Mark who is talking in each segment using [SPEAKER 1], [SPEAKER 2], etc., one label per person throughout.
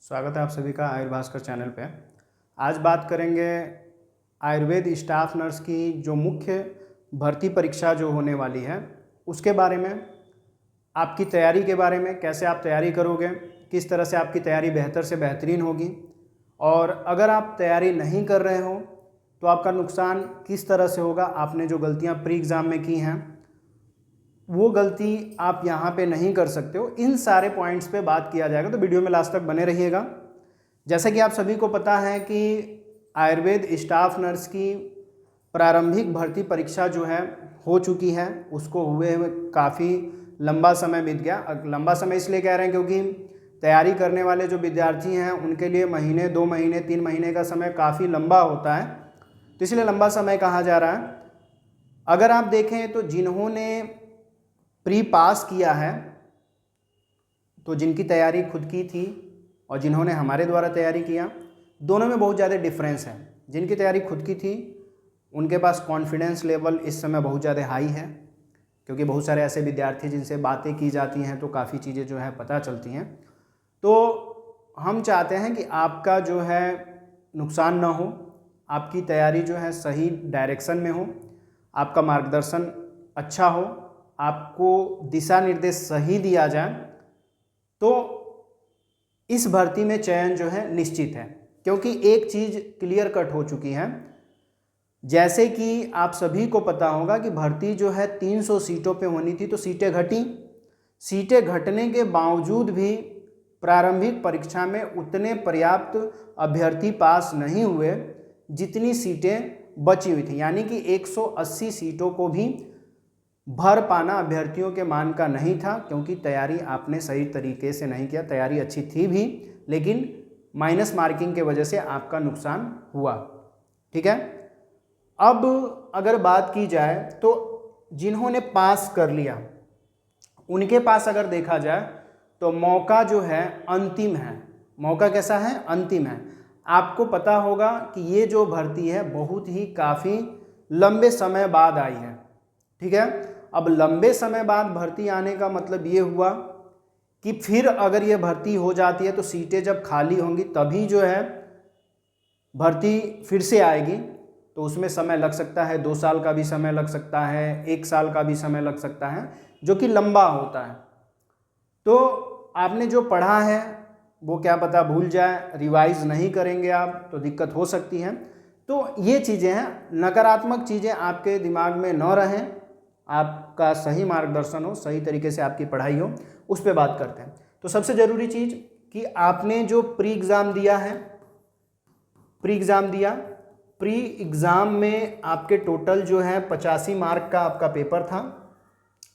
[SPEAKER 1] स्वागत है आप सभी का आयुर्भास्कर चैनल पे। आज बात करेंगे आयुर्वेद स्टाफ नर्स की जो मुख्य भर्ती परीक्षा जो होने वाली है उसके बारे में, आपकी तैयारी के बारे में, कैसे आप तैयारी करोगे, किस तरह से आपकी तैयारी बेहतर से बेहतरीन होगी, और अगर आप तैयारी नहीं कर रहे हो तो आपका नुकसान किस तरह से होगा। आपने जो गलतियाँ प्री एग्ज़ाम में की हैं वो गलती आप यहाँ पे नहीं कर सकते हो। इन सारे पॉइंट्स पे बात किया जाएगा, तो वीडियो में लास्ट तक बने रहिएगा। जैसा कि आप सभी को पता है कि आयुर्वेद स्टाफ नर्स की प्रारंभिक भर्ती परीक्षा जो है हो चुकी है, उसको हुए हुए काफ़ी लंबा समय बीत गया। लंबा समय इसलिए कह रहे हैं क्योंकि तैयारी करने वाले जो विद्यार्थी हैं उनके लिए महीने, 2 महीने, 3 महीने का समय काफ़ी लंबा होता है, तो इसलिए लंबा समय कहा जा रहा है। अगर आप देखें तो जिन्होंने प्री पास किया है, तो जिनकी तैयारी खुद की थी और जिन्होंने हमारे द्वारा तैयारी किया, दोनों में बहुत ज़्यादा डिफरेंस है। जिनकी तैयारी खुद की थी उनके पास कॉन्फिडेंस लेवल इस समय बहुत ज़्यादा हाई है, क्योंकि बहुत सारे ऐसे विद्यार्थी जिनसे बातें की जाती हैं तो काफ़ी चीज़ें जो है पता चलती हैं। तो हम चाहते हैं कि आपका जो है नुकसान ना हो, आपकी तैयारी जो है सही डायरेक्शन में हो, आपका मार्गदर्शन अच्छा हो, आपको दिशा निर्देश सही दिया जाए, तो इस भर्ती में चयन जो है निश्चित है। क्योंकि एक चीज़ क्लियर कट हो चुकी है, जैसे कि आप सभी को पता होगा कि भर्ती जो है 300 सीटों पे होनी थी, तो सीटें घटी। सीटें घटने के बावजूद भी प्रारंभिक परीक्षा में उतने पर्याप्त अभ्यर्थी पास नहीं हुए जितनी सीटें बची हुई थी, यानी कि 180 सीटों को भी भर पाना अभ्यर्थियों के मान का नहीं था, क्योंकि तैयारी आपने सही तरीके से नहीं किया। तैयारी अच्छी थी भी, लेकिन माइनस मार्किंग के वजह से आपका नुकसान हुआ। ठीक है, अब अगर बात की जाए तो जिन्होंने पास कर लिया उनके पास अगर देखा जाए तो मौका जो है अंतिम है। मौका कैसा है? अंतिम है। आपको पता होगा कि ये जो भर्ती है बहुत ही काफ़ी लंबे समय बाद आई है। ठीक है, अब लंबे समय बाद भर्ती आने का मतलब ये हुआ कि फिर अगर ये भर्ती हो जाती है तो सीटें जब खाली होंगी तभी जो है भर्ती फिर से आएगी, तो उसमें समय लग सकता है, 2 साल का भी समय लग सकता है, 1 साल का भी समय लग सकता है, जो कि लंबा होता है। तो आपने जो पढ़ा है वो क्या पता भूल जाए, रिवाइज नहीं करेंगे आप तो दिक्कत हो सकती है। तो ये चीज़ें हैं, नकारात्मक चीज़ें आपके दिमाग में न रहें, आपका सही मार्गदर्शन हो, सही तरीके से आपकी पढ़ाई हो, उस पर बात करते हैं। तो सबसे ज़रूरी चीज़ कि आपने जो प्री एग्ज़ाम दिया है, प्री एग्ज़ाम में आपके टोटल जो है 85 मार्क का आपका पेपर था,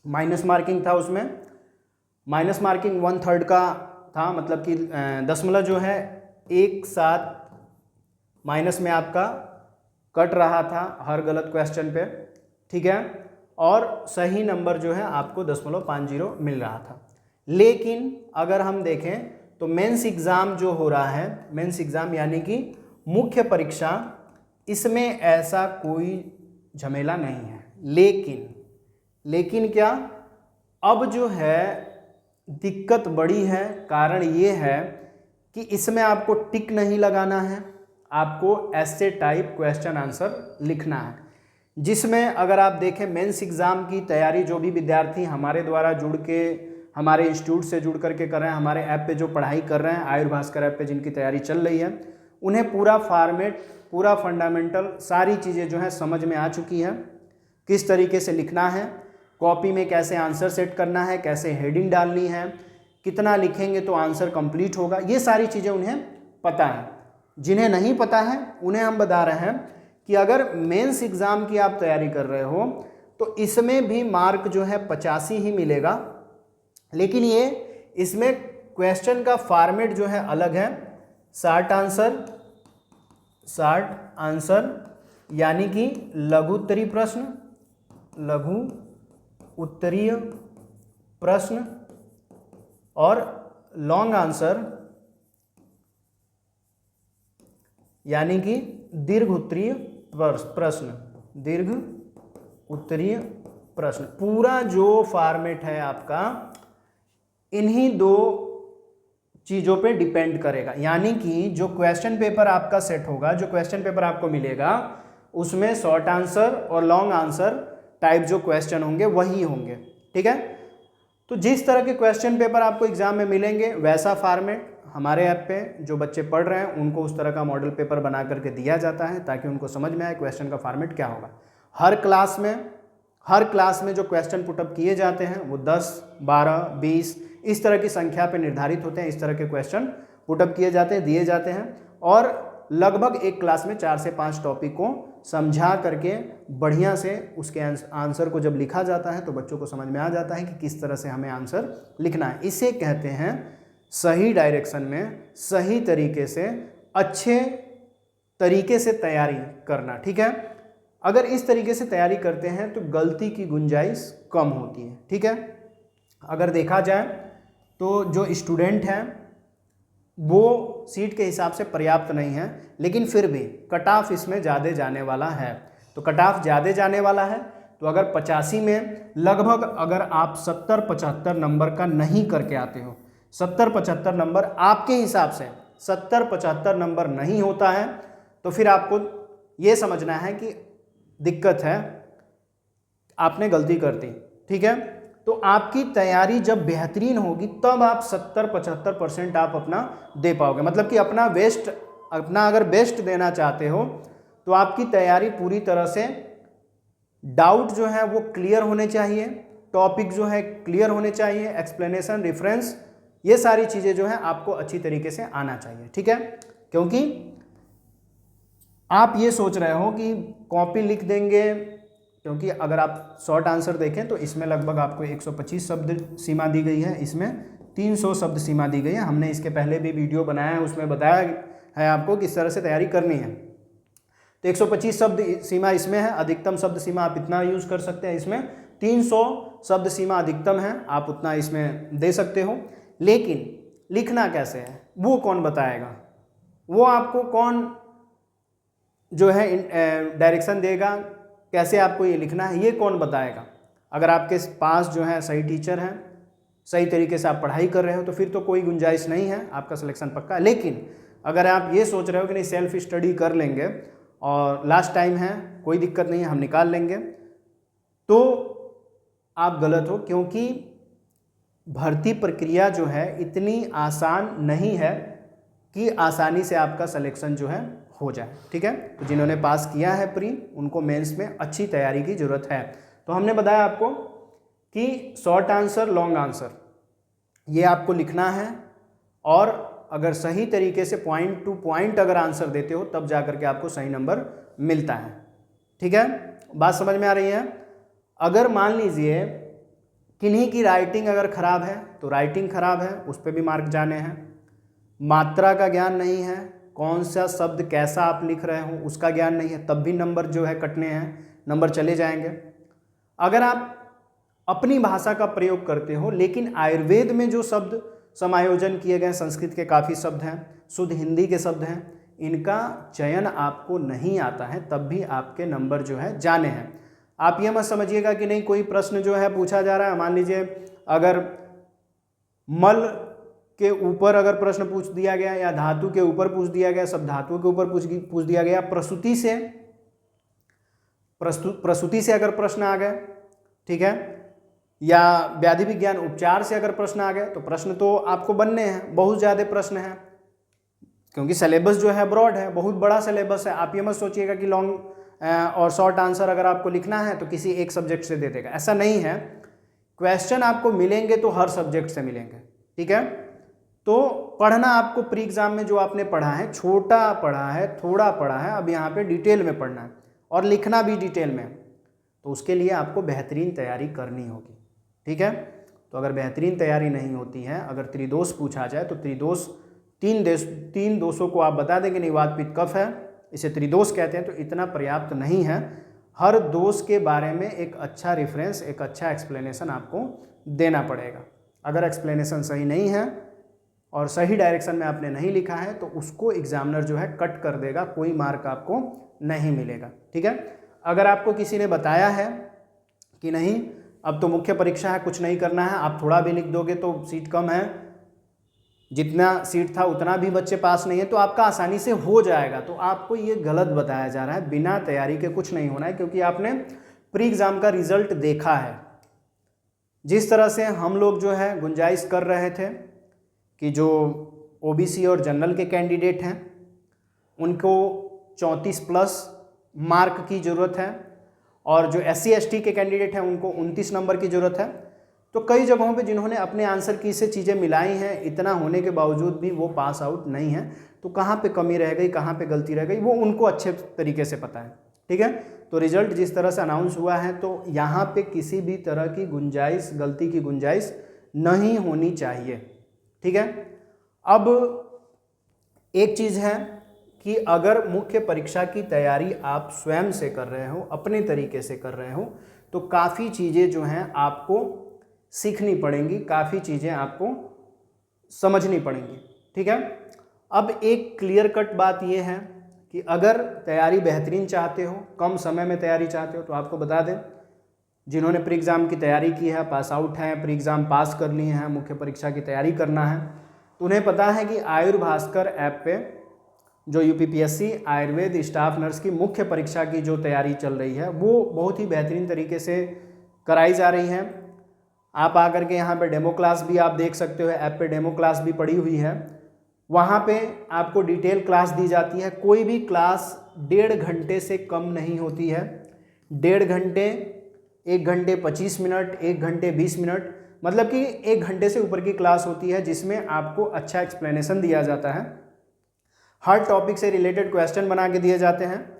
[SPEAKER 1] माइनस मार्किंग था, उसमें माइनस मार्किंग 1/3 का था, मतलब कि दशमलव जो है 1/7 माइनस में आपका कट रहा था हर गलत क्वेश्चन पे। ठीक है, और सही नंबर जो है आपको 0.50 मिल रहा था। लेकिन अगर हम देखें तो मेंस एग्ज़ाम जो हो रहा है, मेंस एग्ज़ाम यानी कि मुख्य परीक्षा, इसमें ऐसा कोई झमेला नहीं है। लेकिन क्या, अब जो है दिक्कत बड़ी है। कारण ये है कि इसमें आपको टिक नहीं लगाना है, आपको ऐसे टाइप क्वेश्चन आंसर लिखना है, जिसमें अगर आप देखें मेंस एग्ज़ाम की तैयारी जो भी विद्यार्थी हमारे द्वारा जुड़ के, हमारे इंस्टीट्यूट से जुड़ करके कर रहे हैं, हमारे ऐप पे जो पढ़ाई कर रहे हैं, आयुर्भास्कर ऐप पे जिनकी तैयारी चल रही है, उन्हें पूरा फॉर्मेट, पूरा फंडामेंटल सारी चीज़ें जो है समझ में आ चुकी है। किस तरीके से लिखना है, कॉपी में कैसे आंसर सेट करना है, कैसे हेडिंग डालनी है, कितना लिखेंगे तो आंसर कंप्लीट होगा, ये सारी चीज़ें उन्हें पता है। जिन्हें नहीं पता है उन्हें हम बता रहे हैं कि अगर मेंस एग्ज़ाम की आप तैयारी कर रहे हो तो इसमें भी मार्क जो है 85 ही मिलेगा, लेकिन ये इसमें क्वेश्चन का फॉर्मेट जो है अलग है। 60 आंसर यानी कि लघु उत्तरीय प्रश्न और लॉन्ग आंसर यानी कि दीर्घ उत्तरीय प्रश्न। पूरा जो फॉर्मेट है आपका, इन्हीं 2 चीज़ों पे डिपेंड करेगा। यानी कि जो क्वेश्चन पेपर आपका सेट होगा, जो क्वेश्चन पेपर आपको मिलेगा, उसमें शॉर्ट आंसर और लॉन्ग आंसर टाइप जो क्वेश्चन होंगे वही होंगे। ठीक है, तो जिस तरह के क्वेश्चन पेपर आपको एग्जाम में मिलेंगे वैसा फॉर्मेट हमारे ऐप पे जो बच्चे पढ़ रहे हैं उनको उस तरह का मॉडल पेपर बना करके दिया जाता है ताकि उनको समझ में आए क्वेश्चन का फॉर्मेट क्या होगा। हर क्लास में जो क्वेश्चन पुटअप किए जाते हैं वो 10, 12, 20 इस तरह की संख्या पे निर्धारित होते हैं। इस तरह के क्वेश्चन पुटअप किए जाते हैं, दिए जाते हैं, और लगभग एक क्लास में 4 से 5 टॉपिक को समझा करके बढ़िया से उसके आंसर को जब लिखा जाता है तो बच्चों को समझ में आ जाता है कि किस तरह से हमें आंसर लिखना है। इसे कहते हैं सही डायरेक्शन में सही तरीके से अच्छे तरीके से तैयारी करना। ठीक है, अगर इस तरीके से तैयारी करते हैं तो गलती की गुंजाइश कम होती है। ठीक है, अगर देखा जाए तो जो स्टूडेंट हैं वो सीट के हिसाब से पर्याप्त नहीं है, लेकिन फिर भी कट ऑफ इसमें ज़्यादा जाने वाला है। तो कट ऑफ ज़्यादा जाने वाला है तो अगर 85 में लगभग अगर आप 70-75 नंबर का नहीं करके आते हो, 70-75 नंबर आपके हिसाब से 70-75 नंबर नहीं होता है, तो फिर आपको ये समझना है कि दिक्कत है, आपने गलती कर दी। ठीक है, तो आपकी तैयारी जब बेहतरीन होगी तब आप 70-75% आप अपना दे पाओगे। मतलब कि अपना अगर बेस्ट देना चाहते हो तो आपकी तैयारी पूरी तरह से, डाउट जो है वो क्लियर होने चाहिए, टॉपिक जो है क्लियर होने चाहिए, एक्सप्लेनेशन, रेफरेंस, ये सारी चीज़ें जो है आपको अच्छी तरीके से आना चाहिए। ठीक है, क्योंकि आप ये सोच रहे हो कि कॉपी लिख देंगे, क्योंकि अगर आप शॉर्ट आंसर देखें तो इसमें लगभग आपको 125 शब्द सीमा दी गई है, इसमें 300 शब्द सीमा दी गई है। हमने इसके पहले भी वीडियो बनाया है, उसमें बताया है आपको किस तरह से तैयारी करनी है। तो 125 शब्द सीमा इसमें है, अधिकतम शब्द सीमा आप इतना यूज़ कर सकते हैं। इसमें 300 शब्द सीमा अधिकतम है, आप उतना इसमें दे सकते हो। लेकिन लिखना कैसे है वो कौन बताएगा, वो आपको कौन जो है डायरेक्शन देगा, कैसे आपको ये लिखना है ये कौन बताएगा। अगर आपके पास जो है सही टीचर हैं, सही तरीके से आप पढ़ाई कर रहे हो तो फिर तो कोई गुंजाइश नहीं है, आपका सिलेक्शन पक्का है। लेकिन अगर आप ये सोच रहे हो कि नहीं सेल्फ स्टडी कर लेंगे और लास्ट टाइम है, कोई दिक्कत नहीं है, हम निकाल लेंगे, तो आप गलत हो। क्योंकि भर्ती प्रक्रिया जो है इतनी आसान नहीं है कि आसानी से आपका सिलेक्शन जो है हो जाए। ठीक है, तो जिन्होंने पास किया है प्री, उनको मेंस में अच्छी तैयारी की ज़रूरत है। तो हमने बताया आपको कि शॉर्ट आंसर, लॉन्ग आंसर ये आपको लिखना है, और अगर सही तरीके से पॉइंट टू पॉइंट अगर आंसर देते हो तब जा करके आपको सही नंबर मिलता है। ठीक है, बात समझ में आ रही है। अगर मान लीजिए किन्हीं की राइटिंग अगर खराब है तो राइटिंग खराब है, उस पर भी मार्क जाने हैं। मात्रा का ज्ञान नहीं है, कौन सा शब्द कैसा आप लिख रहे हो उसका ज्ञान नहीं है, तब भी नंबर जो है कटने हैं, नंबर चले जाएंगे। अगर आप अपनी भाषा का प्रयोग करते हो लेकिन आयुर्वेद में जो शब्द समायोजन किए गए, संस्कृत के काफ़ी शब्द हैं, शुद्ध हिंदी के शब्द हैं, इनका चयन आपको नहीं आता है, तब भी आपके नंबर जो है जाने हैं। आप ये मत समझिएगा कि नहीं कोई प्रश्न जो है पूछा जा रहा है, मान लीजिए अगर मल के ऊपर अगर प्रश्न पूछ दिया गया या धातु के ऊपर पूछ दिया गया, सब धातुओं के ऊपर पूछ दिया गया, प्रसूति से अगर प्रश्न आ गए, ठीक है, या व्याधि विज्ञान उपचार से अगर प्रश्न आ गए, तो प्रश्न तो आपको बनने हैं, बहुत ज़्यादा प्रश्न हैं, क्योंकि सिलेबस जो है ब्रॉड है, बहुत बड़ा सिलेबस है। आप ये मत सोचिएगा कि लॉन्ग और शॉर्ट आंसर अगर आपको लिखना है तो किसी एक सब्जेक्ट से दे देगा, ऐसा नहीं है। क्वेश्चन आपको मिलेंगे तो हर सब्जेक्ट से मिलेंगे। ठीक है, तो पढ़ना आपको प्री एग्जाम में जो आपने पढ़ा है, छोटा पढ़ा है, थोड़ा पढ़ा है, अब यहाँ पे डिटेल में पढ़ना है और लिखना भी डिटेल में, तो उसके लिए आपको बेहतरीन तैयारी करनी होगी। ठीक है, तो अगर बेहतरीन तैयारी नहीं होती है, अगर त्रिदोष पूछा जाए तो त्रिदोष तीन दोषों को आप बता देंगे, नहीं वात पित्त कफ है, इसे त्रिदोष कहते हैं, तो इतना पर्याप्त नहीं है। हर दोष के बारे में एक अच्छा रेफरेंस, एक अच्छा एक्सप्लेनेशन आपको देना पड़ेगा। अगर एक्सप्लेनेशन सही नहीं है और सही डायरेक्शन में आपने नहीं लिखा है तो उसको एग्जामिनर जो है कट कर देगा, कोई मार्क आपको नहीं मिलेगा। ठीक है, अगर आपको किसी ने बताया है कि नहीं अब तो मुख्य परीक्षा है, कुछ नहीं करना है, आप थोड़ा भी लिख दोगे तो सीट कम है, जितना सीट था उतना भी बच्चे पास नहीं है, तो आपका आसानी से हो जाएगा। तो आपको ये गलत बताया जा रहा है, बिना तैयारी के कुछ नहीं होना है, क्योंकि आपने प्री एग्ज़ाम का रिजल्ट देखा है। जिस तरह से हम लोग जो है गुंजाइश कर रहे थे कि जो ओबीसी और जनरल के कैंडिडेट हैं उनको 34+ मार्क की ज़रूरत है, और जो SC ST के कैंडिडेट हैं उनको 29 नंबर की ज़रूरत है। तो कई जगहों पे जिन्होंने अपने आंसर की से चीज़ें मिलाई हैं, इतना होने के बावजूद भी वो पास आउट नहीं है, तो कहाँ पे कमी रह गई, कहाँ पे गलती रह गई, वो उनको अच्छे तरीके से पता है। ठीक है, तो रिजल्ट जिस तरह से अनाउंस हुआ है, तो यहाँ पे किसी भी तरह की गुंजाइश, गलती की गुंजाइश नहीं होनी चाहिए। ठीक है, अब एक चीज़ है कि अगर मुख्य परीक्षा की तैयारी आप स्वयं से कर रहे हो, अपने तरीके से कर रहे हो, तो काफ़ी चीज़ें जो हैं आपको सीखनी पड़ेंगी, काफ़ी चीज़ें आपको समझनी पड़ेंगी। ठीक है, अब एक क्लियर कट बात यह है कि अगर तैयारी बेहतरीन चाहते हो, कम समय में तैयारी चाहते हो, तो आपको बता दें, जिन्होंने प्री एग्ज़ाम की तैयारी की है, पास आउट हैं, प्री एग्ज़ाम पास कर लिए हैं, मुख्य परीक्षा की तैयारी करना है, तो उन्हें पता है कि आयुर्भास्कर ऐप पे जो UPPSC आयुर्वेद स्टाफ नर्स की मुख्य परीक्षा की जो तैयारी चल रही है वो बहुत ही बेहतरीन तरीके से कराई जा रही है। आप आकर के यहाँ पे डेमो क्लास भी आप देख सकते हो, ऐप पे डेमो क्लास भी पड़ी हुई है, वहाँ पे आपको डिटेल क्लास दी जाती है। कोई भी क्लास 1.5 घंटे से कम नहीं होती है। 1.5 घंटे, 1 घंटे 25 मिनट, 1 घंटे 20 मिनट, मतलब कि 1 घंटे से ऊपर की क्लास होती है, जिसमें आपको अच्छा एक्सप्लेनेशन दिया जाता है। हर टॉपिक से रिलेटेड क्वेश्चन बना के दिए जाते हैं।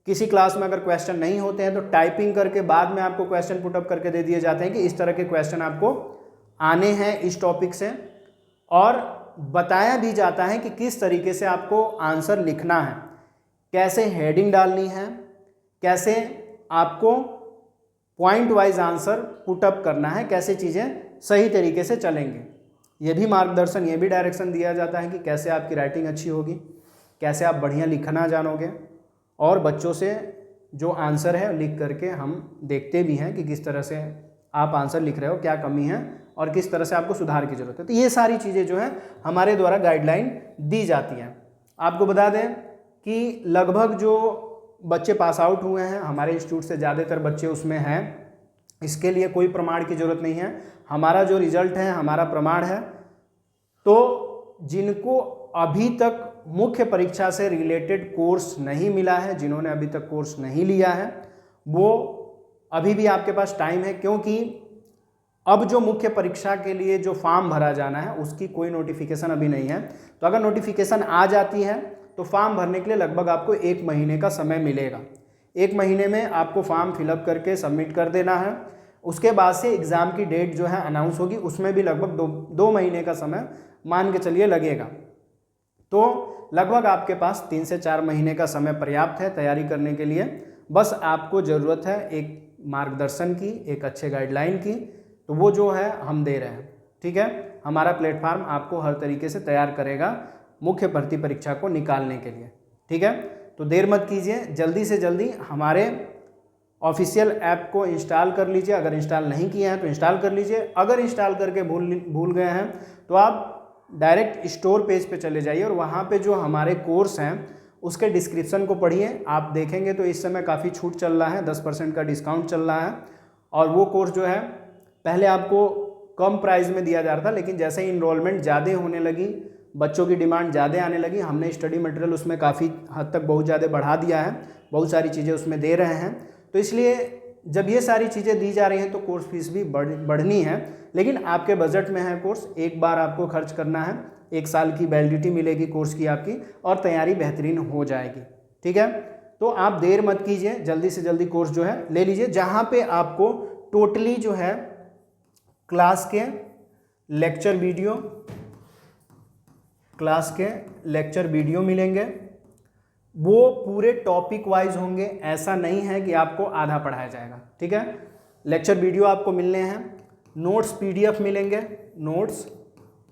[SPEAKER 1] किसी क्लास में अगर क्वेश्चन नहीं होते हैं तो टाइपिंग करके बाद में आपको क्वेश्चन पुटअप करके दे दिए जाते हैं कि इस तरह के क्वेश्चन आपको आने हैं इस टॉपिक से, और बताया भी जाता है कि किस तरीके से आपको आंसर लिखना है, कैसे हेडिंग डालनी है, कैसे आपको पॉइंट वाइज आंसर पुटअप करना है, कैसे चीज़ें सही तरीके से चलेंगे। ये भी मार्गदर्शन, ये भी डायरेक्शन दिया जाता है कि कैसे आपकी राइटिंग अच्छी होगी, कैसे आप बढ़िया लिखना जानोगे, और बच्चों से जो आंसर है लिख करके हम देखते भी हैं कि किस तरह से आप आंसर लिख रहे हो, क्या कमी है और किस तरह से आपको सुधार की ज़रूरत है। तो ये सारी चीज़ें जो है हमारे द्वारा गाइडलाइन दी जाती हैं। आपको बता दें कि लगभग जो बच्चे पास आउट हुए हैं हमारे इंस्टीट्यूट से, ज़्यादातर बच्चे उसमें हैं। इसके लिए कोई प्रमाण की ज़रूरत नहीं है, हमारा जो रिजल्ट है हमारा प्रमाण है। तो जिनको अभी तक मुख्य परीक्षा से रिलेटेड कोर्स नहीं मिला है, जिन्होंने अभी तक कोर्स नहीं लिया है, वो अभी भी आपके पास टाइम है, क्योंकि अब जो मुख्य परीक्षा के लिए जो फॉर्म भरा जाना है उसकी कोई नोटिफिकेशन अभी नहीं है। तो अगर नोटिफिकेशन आ जाती है तो फॉर्म भरने के लिए लगभग आपको 1 महीने का समय मिलेगा। 1 महीने में आपको फॉर्म फिलअप करके सबमिट कर देना है। उसके बाद से एग्ज़ाम की डेट जो है अनाउंस होगी, उसमें भी लगभग 2 महीने का समय मान के चलिए लगेगा। तो लगभग आपके पास 3 से 4 महीने का समय पर्याप्त है तैयारी करने के लिए। बस आपको ज़रूरत है एक मार्गदर्शन की, एक अच्छे गाइडलाइन की, तो वो जो है हम दे रहे हैं। ठीक है, हमारा प्लेटफार्म आपको हर तरीके से तैयार करेगा मुख्य भर्ती परीक्षा को निकालने के लिए। ठीक है, तो देर मत कीजिए, जल्दी से जल्दी हमारे ऑफिशियल ऐप को इंस्टॉल कर लीजिए। अगर इंस्टॉल नहीं किए हैं तो इंस्टॉल कर लीजिए। अगर इंस्टॉल करके भूल गए हैं तो आप डायरेक्ट स्टोर पेज पे चले जाइए और वहाँ पे जो हमारे कोर्स हैं उसके डिस्क्रिप्शन को पढ़िए। आप देखेंगे तो इस समय काफ़ी छूट चल रहा है, 10% का डिस्काउंट चल रहा है। और वो कोर्स जो है पहले आपको कम प्राइस में दिया जा रहा था, लेकिन जैसे ही इनरोलमेंट ज़्यादा होने लगी, बच्चों की डिमांड ज़्यादा आने लगी, हमने स्टडी मटेरियल उसमें काफ़ी हद तक बहुत ज़्यादा बढ़ा दिया है, बहुत सारी चीज़ें उसमें दे रहे हैं। तो इसलिए जब ये सारी चीज़ें दी जा रही हैं तो कोर्स फीस भी बढ़नी है, लेकिन आपके बजट में है कोर्स। एक बार आपको खर्च करना है, 1 साल की वैलिडिटी मिलेगी कोर्स की आपकी, और तैयारी बेहतरीन हो जाएगी। ठीक है, तो आप देर मत कीजिए, जल्दी से जल्दी कोर्स जो है ले लीजिए, जहाँ पे आपको टोटली जो है क्लास के लेक्चर वीडियो मिलेंगे। वो पूरे टॉपिक वाइज होंगे, ऐसा नहीं है कि आपको आधा पढ़ाया जाएगा। ठीक है, लेक्चर वीडियो आपको मिलने हैं। नोट्स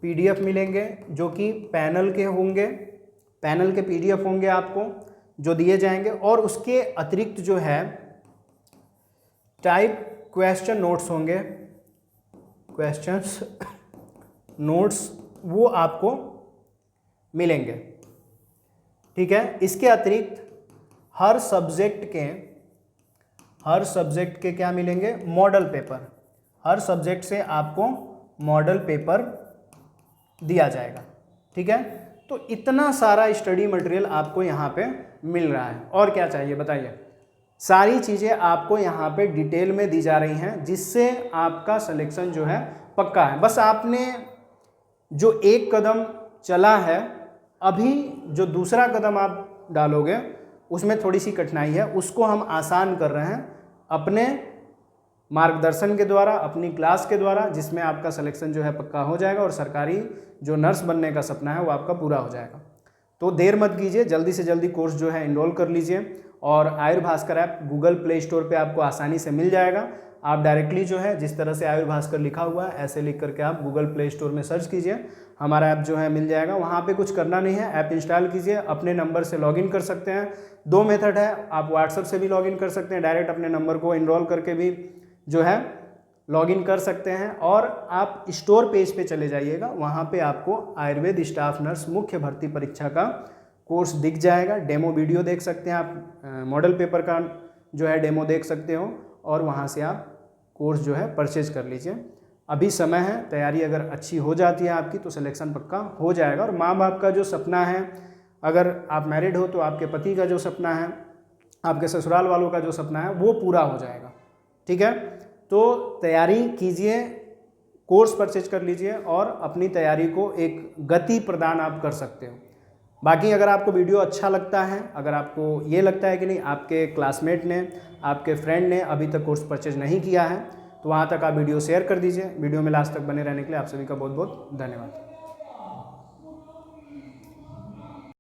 [SPEAKER 1] पीडीएफ मिलेंगे जो कि पैनल के होंगे, पैनल के पीडीएफ होंगे आपको जो दिए जाएंगे। और उसके अतिरिक्त जो है टाइप क्वेश्चन नोट्स होंगे, क्वेश्चंस नोट्स वो आपको मिलेंगे। ठीक है, इसके अतिरिक्त हर सब्जेक्ट के क्या मिलेंगे, मॉडल पेपर। हर सब्जेक्ट से आपको मॉडल पेपर दिया जाएगा। ठीक है, तो इतना सारा स्टडी मटेरियल आपको यहाँ पे मिल रहा है। और क्या चाहिए बताइए, सारी चीज़ें आपको यहाँ पे डिटेल में दी जा रही हैं, जिससे आपका सिलेक्शन जो है पक्का है। बस आपने जो एक कदम चला है, अभी जो दूसरा कदम आप डालोगे उसमें थोड़ी सी कठिनाई है, उसको हम आसान कर रहे हैं अपने मार्गदर्शन के द्वारा, अपनी क्लास के द्वारा, जिसमें आपका सिलेक्शन जो है पक्का हो जाएगा और सरकारी जो नर्स बनने का सपना है वो आपका पूरा हो जाएगा। तो देर मत कीजिए, जल्दी से जल्दी कोर्स जो है इनरोल कर लीजिए। और आयुर्भास्कर ऐप गूगल प्ले स्टोर पे आपको आसानी से मिल जाएगा। आप डायरेक्टली जो है, जिस तरह से आयुर्भास्कर लिखा हुआ है ऐसे लिख करके आप गूगल प्ले स्टोर में सर्च कीजिए, हमारा ऐप जो है मिल जाएगा। वहाँ पे कुछ करना नहीं है, ऐप इंस्टॉल कीजिए, अपने नंबर से लॉगिन कर सकते हैं। 2 मेथड है, आप व्हाट्सएप से भी लॉगिन कर सकते हैं, डायरेक्ट अपने नंबर को इनरोल करके भी जो है लॉगिन कर सकते हैं। और आप स्टोर पेज पे चले जाइएगा, वहाँ पे आपको आयुर्वेद स्टाफ नर्स मुख्य भर्ती परीक्षा का कोर्स दिख जाएगा। डेमो वीडियो देख सकते हैं आप, मॉडल पेपर का जो है डेमो देख सकते हो, और वहाँ से आप कोर्स जो है परचेज कर लीजिए। अभी समय है, तैयारी अगर अच्छी हो जाती है आपकी तो सिलेक्शन पक्का हो जाएगा। और माँ बाप का जो सपना है, अगर आप मैरिड हो तो आपके पति का जो सपना है, आपके ससुराल वालों का जो सपना है वो पूरा हो जाएगा। ठीक है, तो तैयारी कीजिए, कोर्स परचेज कर लीजिए और अपनी तैयारी को एक गति प्रदान आप कर सकते हो। बाकी अगर आपको वीडियो अच्छा लगता है, अगर आपको ये लगता है कि नहीं आपके क्लासमेट ने, आपके फ्रेंड ने अभी तक कोर्स परचेज नहीं किया है, तो वहाँ तक आप वीडियो शेयर कर दीजिए। वीडियो में लास्ट तक बने रहने के लिए आप सभी का बहुत बहुत धन्यवाद।